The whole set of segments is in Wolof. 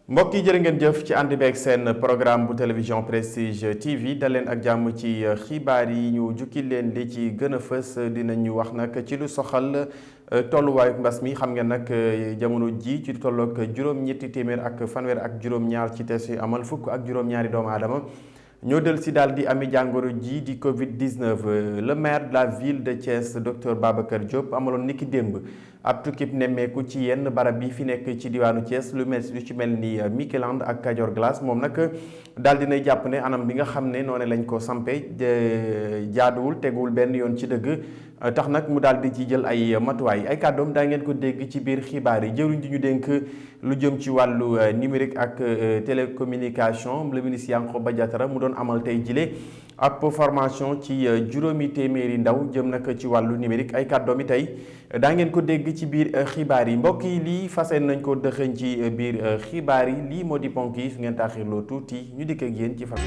mbokk yi jërë ngeen jëf ci ànd beeg seen programme bu télévision Prestige TV dal leen ak jàmm ci xibaar yi ñu jukki leen li ci gën a fës dinañu wax nag ci lu soxal tolluwaayu mbas mi xam ngeen nag jamono ji ci tolloog juróom-ñetti téeméer ak fanweer ak juróom-ñaar ci test yu amal fukk ak juróom-ñaari doomu aadama ñoo del si daal di ami jàngoro ji di Covid-19 le maire de la ville de Thiès docteur Babacar Diop amaloon niki démb ab tukkib nemmeeku ci yenn barab yi fi nekk ci diwaanu Thiès lu ci mel ni Mikeland ak Kajoor Glace moom nag daal dinay jàpp ne anam bi nga xam ne noonu lañ ko sampe jaaduwul teguwul benn yoon ci dëgg tax nag mu daal di ci jël ay matuwaay ay kàddoom daa ngeen ko dégg ci biir xibaar yi jëwriñ di ñu dénk lu jëm ci wàllu numérique ak télécommunication le ministre Yankhoba Diattara mu doon amal tey jile ab formation ci juróomi téeméeri ndaw jëm nag ci wàllu numérique ay kàddoom yi tey daa ngeen ko dégg ci biir xibaar yi mbokk yi lii faseen nañ ko dëxëñ ci biir xibaar yi lii moo di ponk yi su ngeen taaxirloo tuuti ñu dikk ak yéen ci fas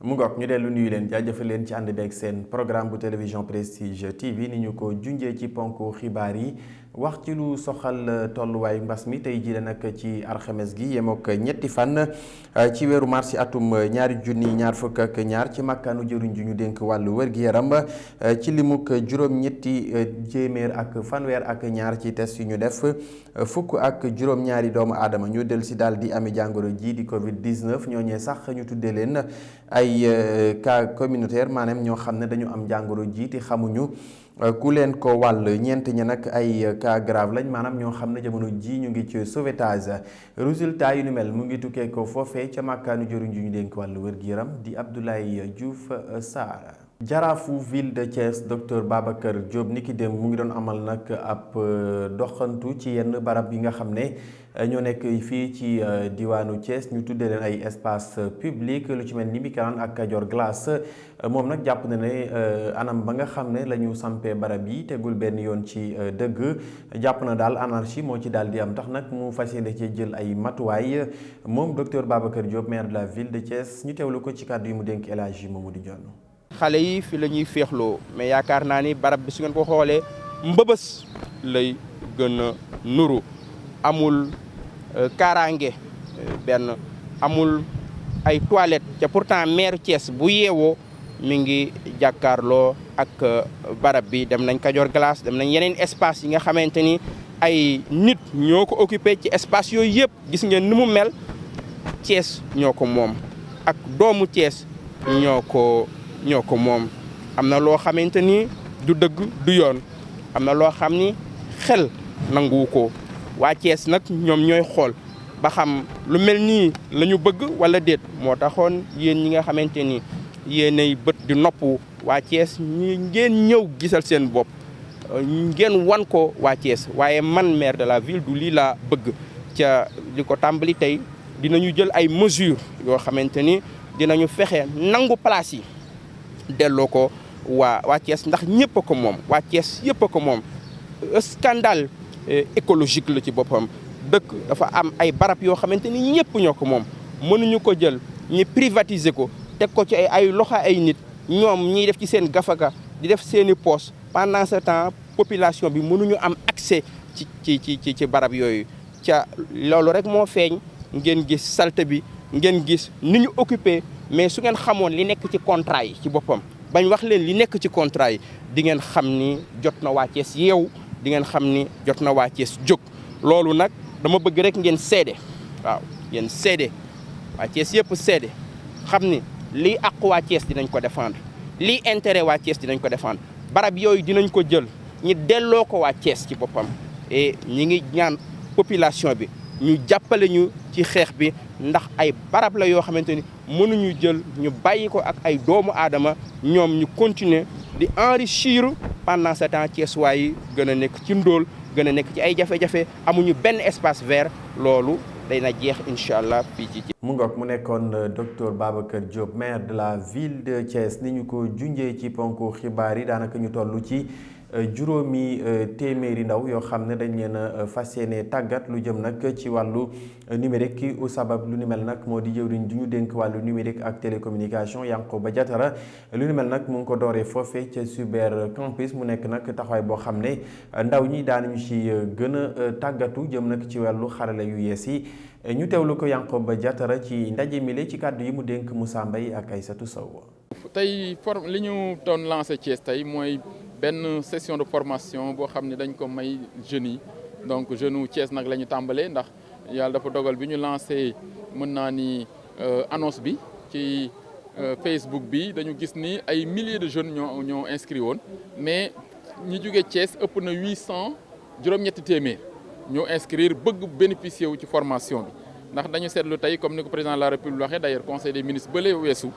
mu ngoog ñu dellu nuyu leen jaajëfal leen ci ànd beeg seen programme bu télévision Prestige TV ni ñu ko junjee ci ponk xibaar yi wax ci lu soxal tolluwaayu mbas mi tey jii la nag ci alxames gi yemook ñetti fan ci weeru mars ci atum 2022 ci màkkaanu jëruñ ju ñu dénk wàllu wér-gi-yaram ci limuk juróom-ñetti téeméer ak fanweer ak ñaar ci test yu ñu def fukk ak juróom-ñaari doomu aadama ñoo del si daal di amee jàngoro ji di Covid-19 ñooñee sax ñu tuddee leen ay cas communautaire maanaam ñoo xam ne dañu am jàngoro ji te xamuñu ku leen ko wàll ñeent ña nag ay cas grave lañ maanaam ñoo xam ne jamono ji ñu ngi ci sauvetage résultat yu ni mel mu ngi tukkee ko foofee ca màkkaanu jëriñ ju ñu dénk wàllu wér-gi-yaram di Abdoulaye Diouf Sarr. jaraafu ville de Thiès docteur Babacar Diop niki dem mu ngi doon amal nag ab doxantu ci yenn barab yi nga xam ne ñoo nekk fii ci diwaanu Thiès ñu tuddee leen ay espace public lu ci mel ni Mikeland ak Kajoor Glace moom nag jàpp na ne anam ba nga xam ne la ñu sampee barab yi tegul benn yoon ci dëgg jàpp na daal anarchie moo ci daal di am tax nag mu fas yéene cee jël ay matuwaay moom docteur Babacar Diop maire de la ville de Thiès ñu teewlu ko ci kàddu yi mu dénk El Hadji Mamadou Dione. xale yi fi la ñuy féexloo mais yaakaar naa ni barab bi su ngeen ko xoolee mbëbës lay gën a nuru amul kaaraange benn amul ay toilettes te pourtant maire Thiès bu yeewoo mi ngi jàkkaarloo ak barab bi dem nañ Kajoor Glace dem nañ yeneen espace yi nga xamante ni ay nit ñoo ko occupé ci espace yooyu yëpp gis ngeen ni mu mel Thiès ñoo ko moom ak doomu Thiès ñoo ko moom am na loo xamante ni du dëgg du yoon am na loo xam ni xel nanguwu ko waa Thiès nag ñoom ñooy xool ba xam lu mel nii la ñu bëgg wala déet moo taxoon yéen ñi nga xamante ni yéenay bët di nopp waa Thiès ñi ngeen ñëw gisal seen bopp ngeen wan ko waa Thiès waaye man maire de la ville du lii laa bëgg ca li ko tàmbali tey dinañu jël ay mesures yoo xamante ni dinañu fexe nangu place yi delloo ko waa Thiès ndax ñëpp a ko moom waa Thiès yëpp a ko moom scandale écologique la ci boppam dëkk dafa am ay barab yoo xamante ni ñëpp ñoo ko moom mënuñu ko jël ñu privatiser ko teg ko ci ay loxo ay nit ñoom ñiy def ci seen gafaga di def seeni poche pendant ce temps population bi mënuñu am accès ci barab yooyu ca loolu rek moo feeñ ngeen gis salte bi ngeen gis ni ñu occupé mais su ngeen xamoon li nekk ci contrat yi ci boppam bañ wax leen li nekk ci contrat yi di ngeen xam ni jot na waa Thiès yeewu di ngeen xam ni jot na waa Thiès jóg loolu nag dama bëgg rek ngeen seede waaw ngeen seede waa Thiès yëpp seede xam ni lii àq waa Thiès dinañ ko défendre lii intérêt waa Thiès dinañ ko défendre barab yooyu dinañ ko jël ñi delloo ko waa Thiès ci boppam et ñi ngi ñaan population bi ñu jàppale ñu ci xeex bi ndax ay barab la yoo xamante ni mënuñu jël ñu bàyyi ko ak ay doomu aadama ñoom ñu continuer di enrichir pendant ce temps Thiès waay gën a nekk ci ndóol gën a nekk ci ay jafe-jafe amuñu benn espace vert loolu day na jeex incha allah fii ci. mu ngoog mu nekkoon docteur Babacar Diop maire de la ville de Thiès ni ñu ko junjee ci ponk xibaar yi daanaka ñu toll ci juróomi téeméeri ndaw yoo xam ne dañ leen a fas yéene tàggat lu jëm nag ci wàllu numérique ki u sabab lu ni mel nag moo di jëwriñ ju ñu dénk wàllu numérique ak télécommunication Yankhoba Diattara lu ni mel nag mu ngi ko dooree foofee ca Super Campus mu nekk nag taxawaay boo xam ne ndaw ñi daanañu ci gën a tàggatu jëm nag ci wàllu xarala yu yees yi ñu teewlu ko Yankhoba Diattara ci ndaje mile ci kàddu yi mu dénk Moussa Mbaye ak Aïssatou Sow. tey li ñu doon lancé Thiès tey mooy benn session de formation boo xam ne dañ ko may jeunes yi donc jeune u Thiès nag la ñu tàmbalee ndax yàlla dafa dogal bi ñu lancé mën naa ni annonce bi ci Facebook bi dañu gis ni ay milliers de jeunes ñoo inscrit woon mais ñi jógee Thiès ëpp na 800 juróom-ñetti téeméer ñoo inscrire bëgg bénéficier wu ci formation bi ndax dañu seetlu tey comme ni ko président de la République waxee d'ailleurs conseil des ministres bële weesu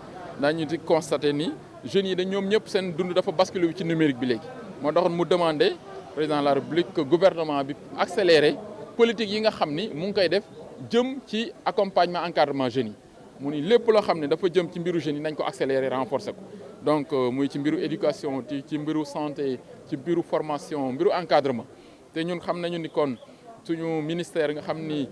dañu di constaté ni jeunes yi dañ ñoom ñëpp seen dund dafa basculé wu ci numérique bi léegi moo taxoon mu demandé président de la République que gouvernement bi accéléré politique yi nga xam ni mu ngi koy def jëm ci accompagnement encadrement jeunes yi mu ni lépp loo xam ne dafa jëm ci mbiru jeunes yi nañ ko accéléré renforcer ko donc muy ci mbiru éducation ci mbiru santé ci mbiru formation mbiru encadrement te ñun xam nañu ni kon suñu ministère nga xam ni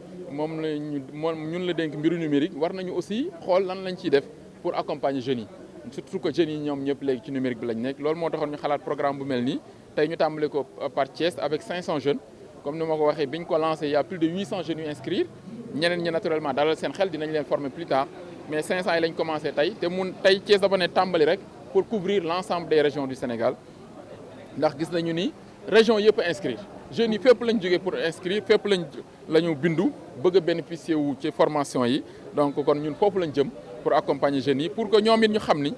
moom ñun la dénk mbiru numérique war nañu aussi xool lan lañ ciy def pour accompagner jeunes yi surtout que jeunes yi ñoom ñëpp léegi ci numérique bi lañ nekk loolu moo taxoon ñu xalaat programme bu mel nii tey ñu tàmbale ko par Thiès avec 500 jeunes comme ni ma ko waxee biñ ko lancé il y a plus de 800 jeunes yu inscrire ñeneen ñi naturellement dalal seen xel dinañ leen former plus tard mais 500 yi lañ commencé tey te tey Thiès dafa ne tàmbali rek pour couvrir l'ensemble des régions du Sénégal ndax gis nañu ni région yëpp inscrire jeunes yi fépp lañ jógee pour inscrire fépp la ñu bindu bëgg a bénéficier wu ci formation yi donc kon ñun foofu lañ jëm pour accompagner jeunes yi pour que ñoom it ñu xam ni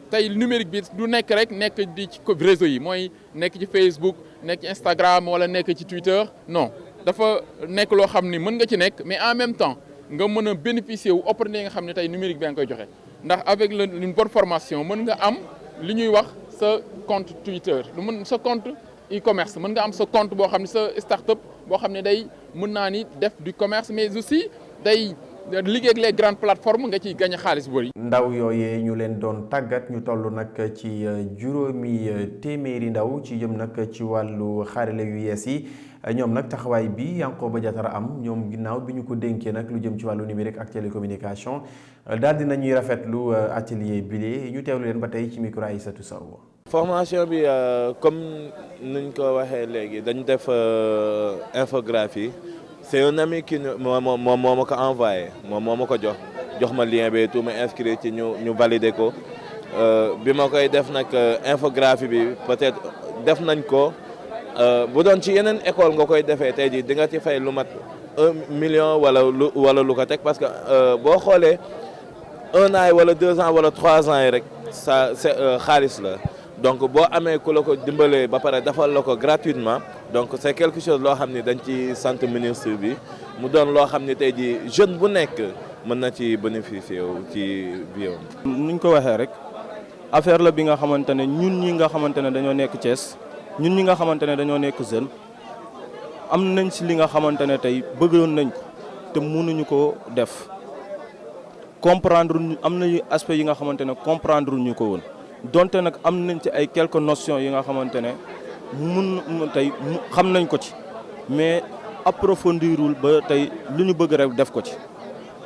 tey numérique bi du nekk rek nekk di ci réseau yi mooy nekk ci Facebook nekk ci Instagram wala nekk ci Twitter non dafa nekk loo xam ni mën nga ci nekk mais en même temps nga mën a bénéficier wu opportunité nga xam ne tey numérique bi nga koy joxe ndax avec une bonne formation mën nga am li ñuy wax sa compte Twitter sa compte e-commerce mën nga am sa compte boo xam ne sa start-up boo xam ne day mën naa ni def du commerce mais aussi day liggéey ak les grandes plateformes nga ciy gagné xaalis bu bëri. ndaw yooyee ñu leen doon tàggat ñu toll nag ci juróomi téeméeri ndaw ci jëm nag ci wàllu xarale yu yees yi ñoom nag taxawaay bi Yankhoba Diattara am ñoom ginnaaw bi ñu ko dénkee nag lu jëm ci wàllu numérique ak télécommunication daal di nañuy rafetlu atelier bile ñu teewlu leen ba tey ci micro Aïssatou Sow. formation bi comme nuñ ko waxee léegi dañ def infographie. C'est un ami qui moo ma ko envoyé moom moo ma ko jox ma lien bi tout ma inscrit ci ñu valider ko bi ma koy def nag infographie bi peut-être def nañ ko bu doon ci yeneen école nga koy defee tey jii di nga ci fay lu mat 1 million wala lu ko teg parce que boo xoolee 1 an wala 2 ans wala 3 ans yi rek ça c'est xaalis la donc boo amee ku la ko dimbalee ba pare defal la ko gratuitement donc c'est quelque chose loo xam ni dañ ci sant ministre bi mu doon loo xam ni tey jii jeune bu nekk mën na ci bénéficier wu ci biir. nuñ ko waxee rek affaire la bi nga xamante ne ñun ñi nga xamante ne dañoo nekk Thiès ñun ñi nga xamante ne dañoo nekk jeune am nañ si li nga xamante ne tey bëggoon nañ ko te mënuñu ko def comprendre am na aspect yi nga xamante ne comprendre ñu ko woon. donte nag am nañ ci ay quelques notions yi nga xamante ne tey xam nañ ko ci mais approfondirul ba tey lu ñu bëgg rek def ko ci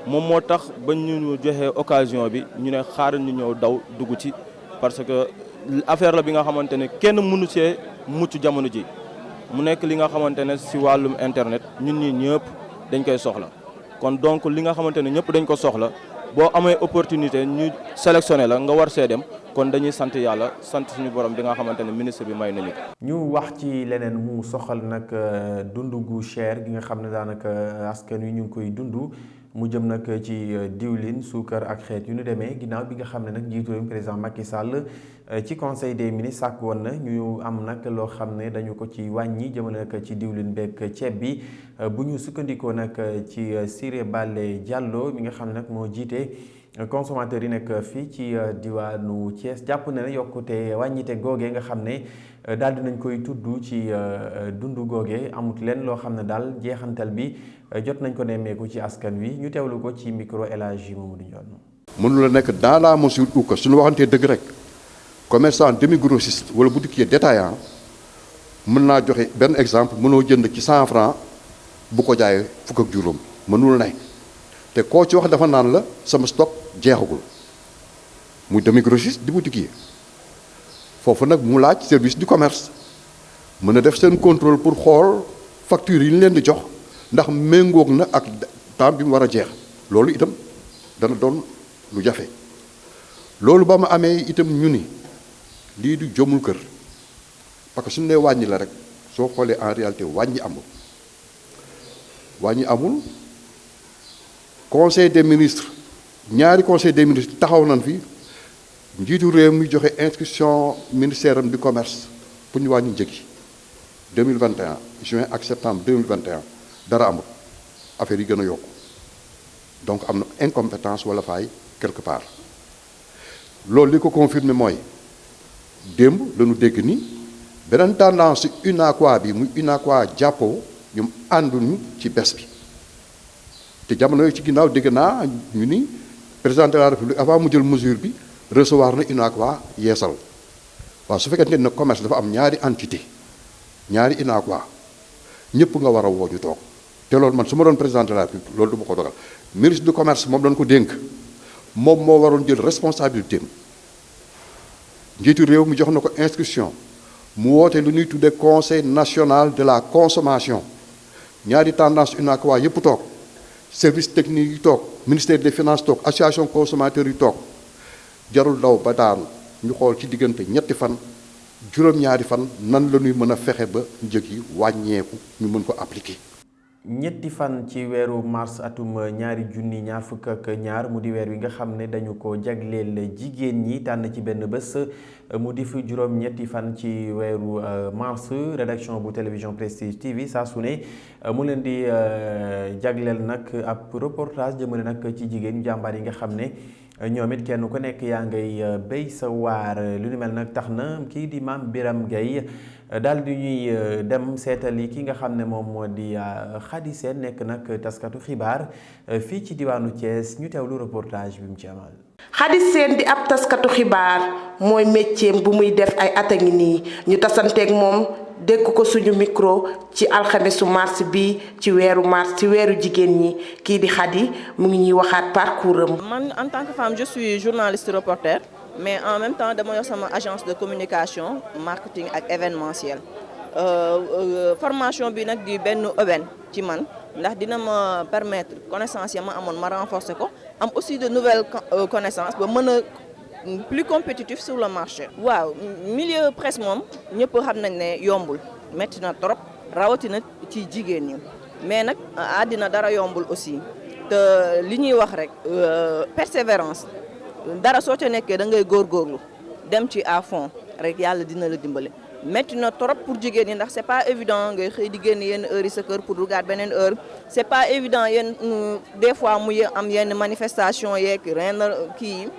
moom moo tax ba ñu joxee occasion bi ñu ne xaaral ñu ñëw daw dugg ci parce que affaire la bi nga xamante ne kenn mënu see mucc jamono ji mu nekk li nga xamante ne si wàllum internet ñun ñi ñëpp dañ koy soxla kon donc li nga xamante ne ñëpp dañ ko soxla boo amee opportunité ñu sélectionné la nga war see dem kon dañuy sant yàlla sant suñu borom bi nga xamante ne ministre bi may nañu ko. ñu wax ci leneen mu soxal nag dund gu cher gi nga xam ne daanaka askan wi ñu ngi koy dund mu jëm nag ci diwlin suukar ak xeet yu ñu demee ginnaaw bi nga xam ne nag njiitu réew président Macky Sall ci conseil des ministres sàkk woon na ñu am nag loo xam ne dañu ko ci wàññi jëmale nag ci diwlin beeg ceeb bi bu ñu sukkandikoo nag ci Siré Ballé Diallo mi nga xam ne nag moo jiite consommateurs yi nekk fii ci diwaanu Thiès jàpp na ne yokkute wàññite googee nga xam ne daal dinañ koy tudd ci dundu googee amut leen loo xam ne daal jeexantal bi jot nañ ko nemmeeku ci askan wi ñu teewlu ko ci micro El Hadji Mamadou Ndione. mënu la nekk dans la mesure où que suñu waxantee dëgg rek commerçant demi grossiste wala boutiquier détaillant mën naa joxe benn exemple mënoo jënd ci 100 francs bu ko jaayee fukk ak juróom mënul ne te koo ci wax dafa naan la sama stock jeexagul muy demi-grossiste di boutiquier foofu nag mu laaj service du commerce mën a def seen contrôle pour xool facture yi ñu leen di jox ndax méngoog na ak temps bi mu war a jeex loolu itam dana doon lu jafe loolu ba ma amee itam ñu ni lii du jomul kër parce que suñu nee wàññi la rek soo xoolee en réalité wàññi amul conseil des ministres ñaari conseil des ministres taxaw nañ fi njiitu réew mi joxe instruction ministère am du commerce pour ñu wàññi njëg yi 2021 juin ak septembre 2021 dara amul affaire yi gën a yokku donc am na incompétence wala faay quelque part loolu li ko confirmé mooy démb la ñu dégg ni beneen tendance UNACOIS bi muy UNACOIS jàppoo ñoom ànduñu ci bés bi te jamono yooyu ci ginnaaw dégg naa ñu ni président de la république avant mu jël mesure bi recevoir na UNACOIS yeesal waaw su fekkente ne commerce dafa am ñaari entité ñaari UNACOIS ñëpp nga war a woo ñu toog te loolu man su ma doon président de la république loolu du ma ko dogal ministre du commerce moom doon ko dénk moom moo waroon jël responsabilité am njiitu réew mi jox na ko instruction mu woote lu ñuy tuddee conseil national de la consommation ñaari tendance UNACOIS yëpp toog service technique yi toog ministère des finances toog association consommateurs yi toog jarul daw ba daanu ñu xool ci diggante ñetti fan juróom-ñaari fan nan la ñuy mën a fexe ba njëg yi wàññeeku ñu mën ko appliquer. ñetti fan ci weeru mars atum 2022 mu di weer wi nga xam ne dañu ko jagleel jigéen ñi tànn ci benn bés mu di fi juróom ñetti fan ci weeru mars rédaction bu télévision Prestige TV saa su ne mu leen di jagleel nag ab reportage jëmale nag ci jigéen ñu jàmbaar yi nga xam ne ñoom it kenn ku nekk yaa ngay béy sa waar lu ni mel nag tax na kii di Mame Birame Gueye daal di ñuy dem seetali ki nga xam ne moom moo di Khady Sène nekk nag taskatu xibaar fii ci diwaanu Thiès ñu teewlu reportage bi mu ci amal. Khady Sène di ab taskatu xibaar mooy métier bu muy def ay at a ngi nii ñu tasanteeg moom dégg ko suñu micro ci alxamesu mars bi ci weeru mars ci weeru jigéen ñi kii di Khady mu ngi ñuy waxaat parcours am. Man en tant que femme je suis journaliste reporter mais en même temps dama yor sama agence de communication marketing ak événementiel formation bi nag di benn aubaine ci man ndax dina ma permettre connaissance ya ma amoon ma renforcer ko am aussi de nouvelles connaissances ba mën a plus compétitif sur le marché. waaw milieu presse moom ñëpp xam nañ ne yombul métti na trop rawatina ci jigéen ñi mais nag àddina dara yombul aussi te li ñuy wax rek persévérance dara soo ca nekkee da ngay góorgóorlu dem ci à fond rek yàlla dina la dimbale. métti na trop pour jigéen ñi ndax c'est pas évident ngay xëy di génn yenn heures yi sa kër pour dugaat beneen heure c'est pas évident yenn des fois mu am yenn manifestation yeeg ren kii yi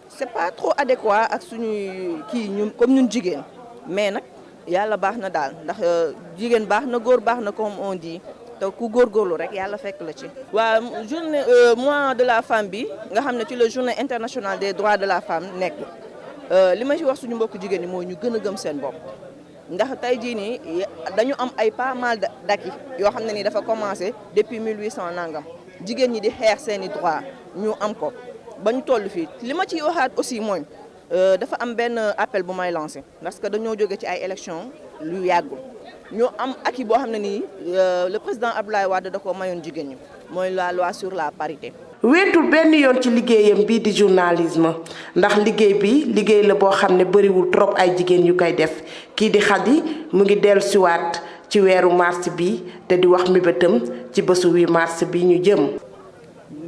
c'est pas trop adéquat ak suñuy kii ñun comme ñun jigéen mais nag yàlla baax na daal ndax jigéen baax na góor baax na comme on dit te ku góorgóorlu rek yàlla fekk la ci. waaw journée mois de la femme bi nga xam ne ci la journée internationale des droits de la femme nekk li ma ci wax suñu mbokk jigéen ñi mooy ñu gën a gëm seen bopp. ndax tey jii nii dañu am ay pas mal d'acquis yoo xam ne ni dafa commencé depuis 1800 nangam jigéen ñi di xeex seeni droit ñu am ko ba ñu toll fii li ma ciy waxaat aussi mooy dafa am benn appel bu may lancé parce que dañoo jóge ci ay élections lu yàggul ñu am acquis boo xam ne nii le président Abdoulaye Wade da ko mayoon jigéen ñi mooy la loi sur la parité. weetul benn yoon ci liggéeyam bii di journalisme ndax liggéey bi liggéey la boo xam ne bëriwul trop ay jigéen yu koy def kii di Khady mu ngi dellusiwaat ci weeru mars bi te di wax mébétam ci bésu 8 mars bi ñu jëm.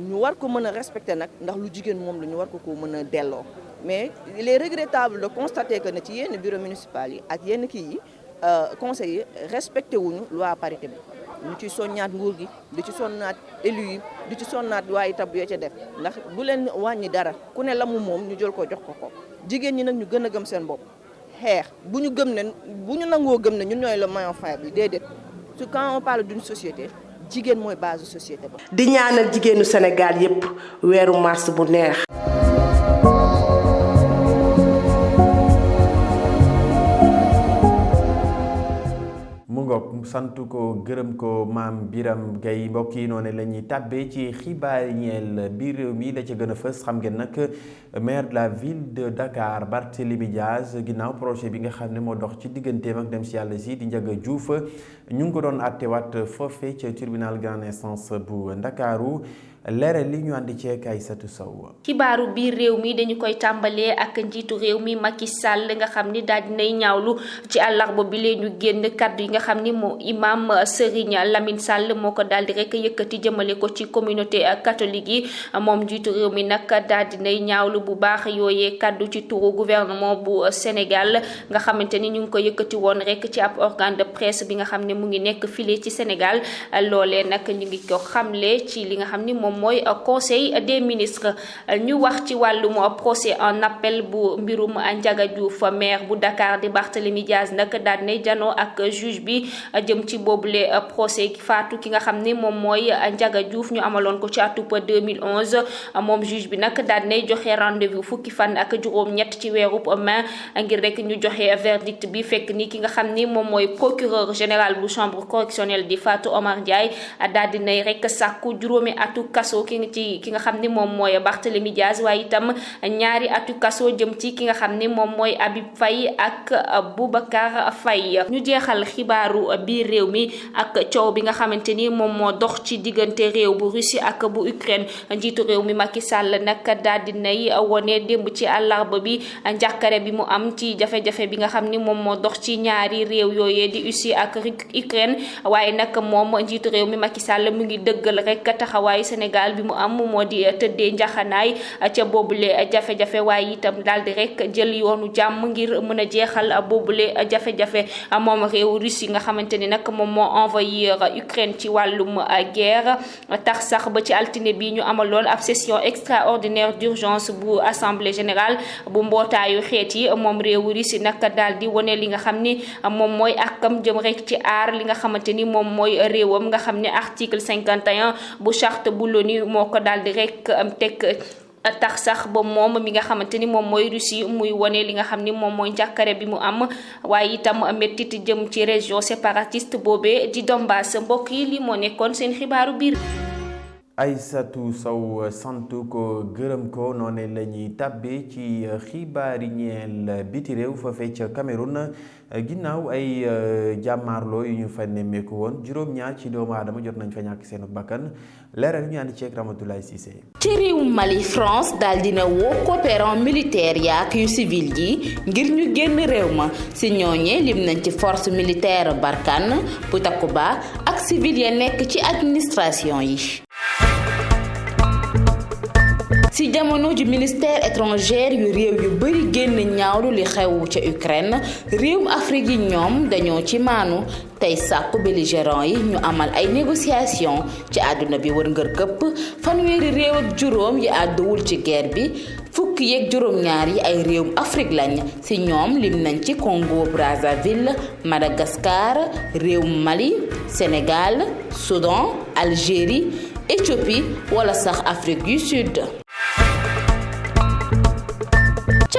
ñu war ko mën a respecter nag ndax lu jigéen moom la ñu war ko mën a delloo mais il est regrettable de constater que ne ci yenn bureau municipal yi ak yenn kii yi conseils yi respecté wuñu loi parité bi. ñu ci sonnaat nguur gi di ci sonnaat élu yi di ci sonnaat waaye itam yoo ca def ndax bu leen wàññi dara ku ne la mu moom ñu jël ko jox ko jigéen ñi nag ñu gën a gëm seen bopp xeex bu ñu gëm ne bu ñu nangoo gëm ne ñun ñooy le maillon faible déedéet su quand on parle d'une société jigéen mooy base société ba. di ñaanal jigéenu Sénégal yépp weeru mars bu neex. ngoog sant ko gërëm ko Mame Birame Gueye mbokk yi noonu la ñuy tàbbee ci xibaar ñeel biir réew mi la ca gën a fës xam ngeen nag maire de la ville de Dakar Barthélémy Dias ginnaaw projet bi nga xam ne moo dox ci digganteem ak dem si yàlla si di Ndiaga Diouf ñu ngi ko doon àttewaat foofe ca tribunal grande instance bu Ndakaaru leeral li ñu àndi ceek Aïssatou Sow. xibaaru biir réew mi dañu koy tàmbalee ak njiitu réew mi Macky Sall nga xam ni daal dinay ñaawlu ci àllarba bi lee ñu génn kaddu yi nga xam ni moo imam Serigne Lamine Sall moo ko daal di rek yëkkati jëmale ko ci communauté catholique yi moom njiitu réew mi nag daal dinay ñaawlu bu baax yooyee kaddu ci turu gouvernement bu Sénégal nga xamante ni ñu ngi ko yëkkati woon rek ci ab organe de presse bi nga xam ne mu ngi nekk file ci Sénégal loolee nag ñu ngi ko xamle ci li nga xam ni moom mooy conseil des ministres. ñu wax ci wàllum procès en appel bu mbirum Ndiaga Diouf maire bu Dakar di Barthélémy Dias nag daal ne janoo ak juge bi jëm ci boobule procès faatu ki nga xam ne moom mooy Ndiaga Diouf ñu amaloon ko ci atub 2011 moom juge bi nag daal ne joxe rendez-vous fukki fan ak juróom-ñett ci weeru mai ngir rek ñu joxe verdict bi fekk ni ki nga xam ni moom mooy procureur général bu chambre correctionnelle di Fatou Omar Ndiaye daal di nay rek sàkku juróomi atu kaso ki nga xam ni moom mooy Barthélémy Dias waaye itam ñaari atu kaso jëm ci ki nga xam ni moom mooy Habib Faye ak Boubacar Faye. ñu jeexal xibaaru biir réew mi ak coow bi nga xamante ni moom moo dox ci diggante réew bu Russie ak bu Ukraine njiitu réew mi Macky Sall nag daal di nay wone démb ci àllarba bi njàkkare bi mu am ci jafe-jafe bi nga xam ni moom moo dox ci ñaari réew yooyee di Russie ak Ukraine waaye nag moom njiitu réew mi Macky Sall mu ngi dëggal rek taxawaayu Sénégal bi mu am moo di tëddee njaxanaay ca boobule jafe-jafe waaye itam daal di rek jël yoonu jàmm ngir mën a jeexal boobule jafe-jafe moom réew Russie nga xamante ni nag moom moo envahir Ukraine ci wàllum guerre tax sax ba ci altine bi ñu amaloon ab session extraordinaire d'urgence bu assemblée générale bu mbootaayu xeet yi moom réew Russie nag daal di wane li nga xam ni moom mooy akam jëm rek ci aar li nga xamante ni moom mooy réewam nga xam ne article 51 bu charte bu l'ONU moo ko daal di rek teg tax sax ba moom mi nga xamante ni moom mooy Russie muy wone li nga xam ni moom mooy njàkkare bi mu am waaye itam mettit jëm ci région séparatiste boobee di Donbass mbokk yi li moo nekkoon seen xibaaru biir. Aïssatou Sow sant ko gërëm ko noonu la ñuy tàbbee ci xibaar yi ñeel biti réew foofee ca Cameroun ginnaaw ay jàmmaarloo yu ñu fa nemmeeku woon juróom-ñaar ci doomu aadama jot nañ fa ñàkk seen bakkan leeral ñu ànd ceeg Ramatoulaye Cissé. ci réewum Mali France daal dina woo coopérant militaire yaak yu civil yi ngir ñu génn réew ma si ñooñee lim nañ ci force militaire Barkhane bu Takuba ak civil ya nekk ci administration yi. ci jamono ju ministère étranger yu réew yu bari génn ñaawlu li xew ca Ukraine réewum Afrique yi ñoom dañoo ci maanu tey sàkku belligérants yi ñu amal ay négociation ci àdduna bi wër ngër këpp fanweeri réew ak juróom yi àdduwul ci guerre bi fukk yeeg juróom-ñaar yi ay réewum Afrique lañ ci ñoom lim nañ ci Congo Brazzaville Madagascar réewum Mali Sénégal Soudan Algérie Éthiopie wala sax Afrique du Sud.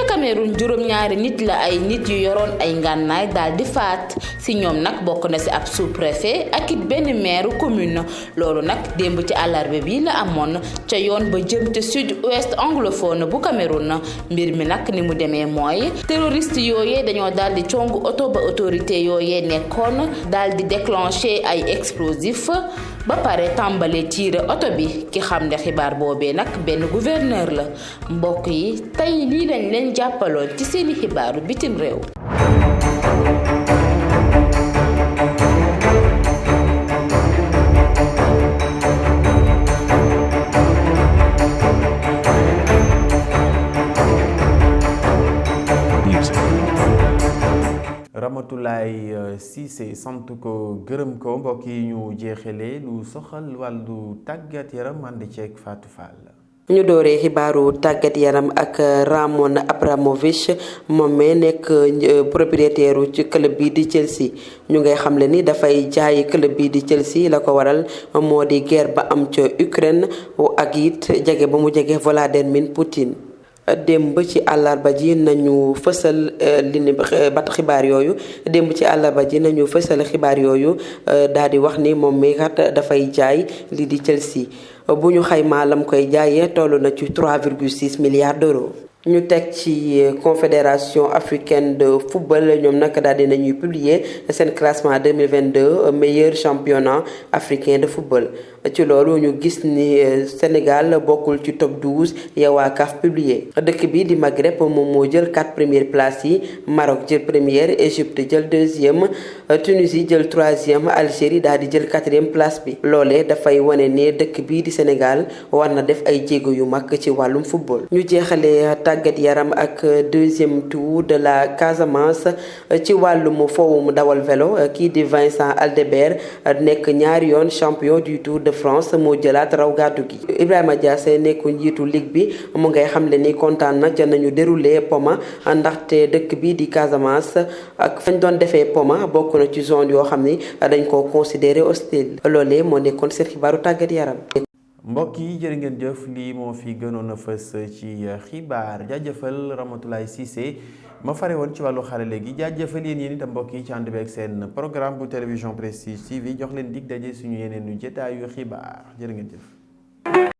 Cameroun juróom-ñaari nit la ay nit yu yoroon ay ngànnaay daal di faat ci ñoom nag bokk na ci ab sous-préfet ak it benn maire commune loolu nag démb ci àllarba bi la amoon ca yoon ba jëm te sud-ouest anglophone bu Cameroun mbir mi nag ni mu demee mooy terroriste yooyee dañoo daal di congu oto ba autorité yooyee nekkoon daal di déclencher ay explosif ba pare tàmbalee tiire oto bi ki xam ne xibaar boobee nag benn gouverneur la mbokk yi tey lii lañ leen jàppaloon ci seeni xibaaru bitim réew. Ramatoulaye Cissé sant ko gërëm ko mbokk yi ñu jeexalee lu soxal wàllu tàggat yaram ànd ceeg Fatou Fall. ñu dooree xibaaru tàggat yaram ak Roman Abramovich moom mee nekk propriétaire ci club bi di Chelsea ñu ngay xamle ni dafay jaay club bi di Chelsea la ko waral moo di guerre ba am ca Ukraine ak it jege ba mu jege Vladimir Poutine. démb ci àllarba ji nañu fësal li ni bat xibaar yooyu démb ci àllarba ji nañu fësal xibaar yooyu daal di wax ni moom mi kat dafay jaay li di Chelsea bu ñu xaymaa lam koy jaayee toll na ci 3,6 milliards d'euros. ñu teg ci confédération africaine de football ñoom nag daal di nañuy publier seen classement 2022 meilleur championnat africain de football. ci loolu ñu gis ni Sénégal bokkul ci top 12 ya waa CAF publié dëkk bi di Maghreb moom moo jël 4 premières places yi Maroc jël première Égypte jël deuxième Tunisie jël troisième Algérie daal di jël 4e place bi loolee dafay wane ne dëkk bii di Sénégal war na def ay jéego yu mag ci wàllum football. ñu jeexalee tàggat yaram ak deuxième tour de la Casamance ci wàllum foowum dawal vélo kii di Vincent Aldebert nekk ñaari yoon champion du Tour de France moo jëlaat raw gàddu gi. Ibrahima Diassé nekk njiitu ligue bi mu ngay xamle ni kontaan na ca nañu déroulé poma ndaxte dëkk bi di Casamance ak fañ doon defee poma bokk na ci zone yoo xam ni dañ ko considéré hostile loolee moo nekkoon seen xibaaru tàggat yaram. mbokk yi jërë ngeen jëf lii moo fi gënoon a fës ci xibaar jaajëfal Ramatoulaye Cissé ma fare woon ci wàllu xarale léegi jaajëfal yéen itam mbokk yi ci ànd beeg seen programme bu télévision Prestige TV jox leen dig daje suñu yeneen ñu jotaayu xibaar jërë ngeen jëf.